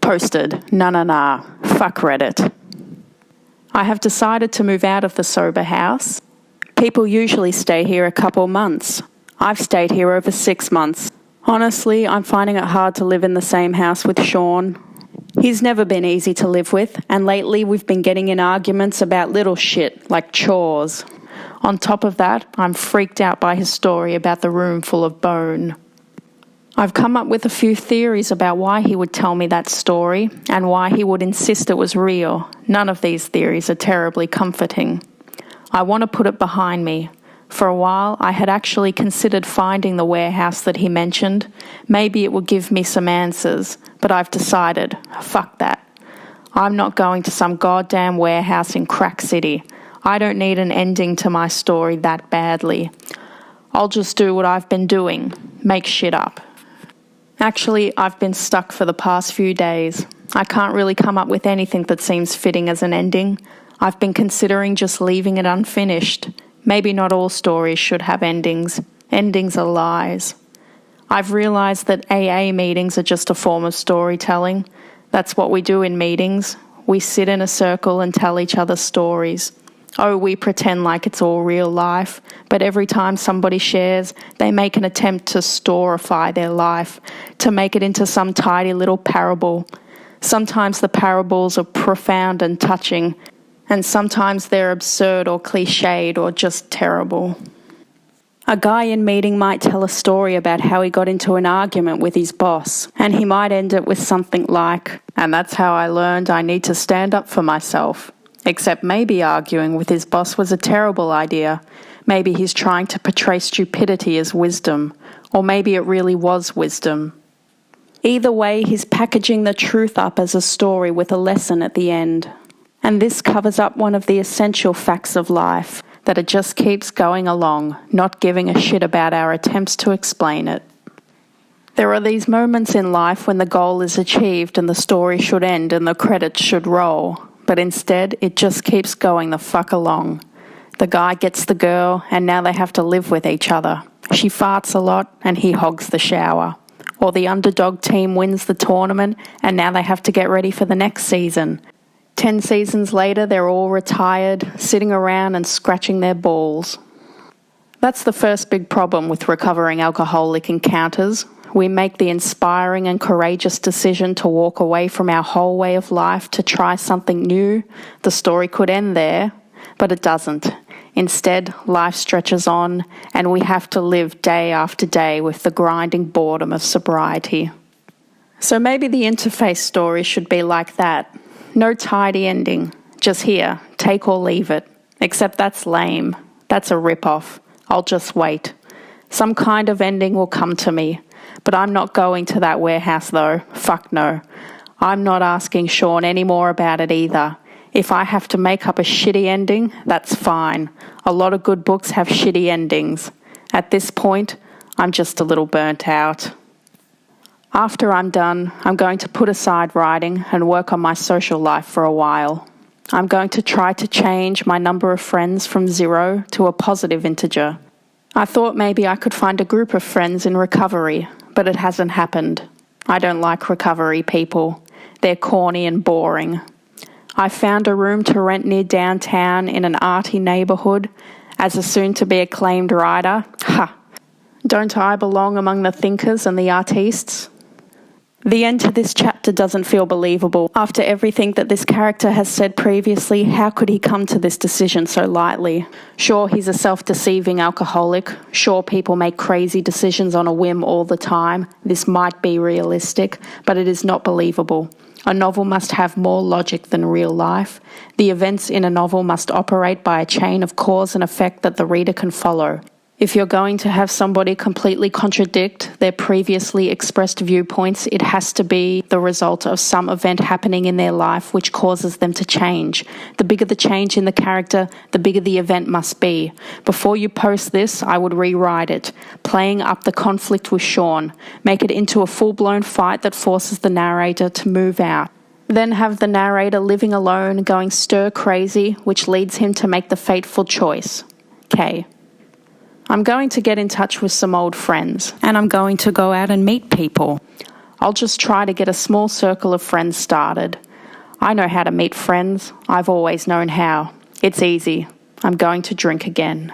Posted. Nah. Fuck Reddit. I have decided to move out of the sober house. People usually stay here a couple months. I've stayed here over 6 months. Honestly, I'm finding it hard to live in the same house with Sean. He's never been easy to live with, and lately we've been getting in arguments about little shit, like chores. On top of that, I'm freaked out by his story about the room full of bone. I've come up with a few theories about why he would tell me that story, and why he would insist it was real. None of these theories are terribly comforting. I want to put it behind me. For a while, I had actually considered finding the warehouse that he mentioned. Maybe it would give me some answers, but I've decided, fuck that. I'm not going to some goddamn warehouse in Crack City. I don't need an ending to my story that badly. I'll just do what I've been doing, make shit up. Actually, I've been stuck for the past few days. I can't really come up with anything that seems fitting as an ending. I've been considering just leaving it unfinished. Maybe not all stories should have endings. Endings are lies. I've realised that AA meetings are just a form of storytelling. That's what we do in meetings. We sit in a circle and tell each other stories. Oh, we pretend like it's all real life, but every time somebody shares, they make an attempt to storify their life, to make it into some tidy little parable. Sometimes the parables are profound and touching, and sometimes they're absurd or cliched or just terrible. A guy in meeting might tell a story about how he got into an argument with his boss, and he might end it with something like, "And that's how I learned I need to stand up for myself." Except maybe arguing with his boss was a terrible idea. Maybe he's trying to portray stupidity as wisdom, or maybe it really was wisdom. Either way, he's packaging the truth up as a story with a lesson at the end. And this covers up one of the essential facts of life, that it just keeps going along, not giving a shit about our attempts to explain it. There are these moments in life when the goal is achieved and the story should end and the credits should roll. But instead, it just keeps going the fuck along. The guy gets the girl, and now they have to live with each other. She farts a lot, and he hogs the shower. Or the underdog team wins the tournament, and now they have to get ready for the next season. 10 seasons later, they're all retired, sitting around and scratching their balls. That's the first big problem with recovering alcoholic encounters. We make the inspiring and courageous decision to walk away from our whole way of life to try something new. The story could end there, but it doesn't. Instead, life stretches on, and we have to live day after day with the grinding boredom of sobriety. So maybe the interface story should be like that. No tidy ending. Just here, take or leave it. Except that's lame. That's a rip-off. I'll just wait. Some kind of ending will come to me. But I'm not going to that warehouse though. Fuck no. I'm not asking Sean any more about it either. If I have to make up a shitty ending, that's fine. A lot of good books have shitty endings. At this point, I'm just a little burnt out. After I'm done, I'm going to put aside writing and work on my social life for a while. I'm going to try to change my number of friends from 0 to a positive integer. I thought maybe I could find a group of friends in recovery, but it hasn't happened. I don't like recovery people. They're corny and boring. I found a room to rent near downtown in an arty neighbourhood. As a soon-to-be acclaimed writer, don't I belong among the thinkers and the artistes? The end to this chapter doesn't feel believable. After everything that this character has said previously, how could he come to this decision so lightly? Sure, he's a self-deceiving alcoholic. Sure, people make crazy decisions on a whim all the time. This might be realistic, but it is not believable. A novel must have more logic than real life. The events in a novel must operate by a chain of cause and effect that the reader can follow. If you're going to have somebody completely contradict their previously expressed viewpoints, it has to be the result of some event happening in their life which causes them to change. The bigger the change in the character, the bigger the event must be. Before you post this, I would rewrite it, playing up the conflict with Sean, make it into a full-blown fight that forces the narrator to move out. Then have the narrator living alone, going stir-crazy, which leads him to make the fateful choice. K. I'm going to get in touch with some old friends, and I'm going to go out and meet people. I'll just try to get a small circle of friends started. I know how to meet friends. I've always known how. It's easy. I'm going to drink again.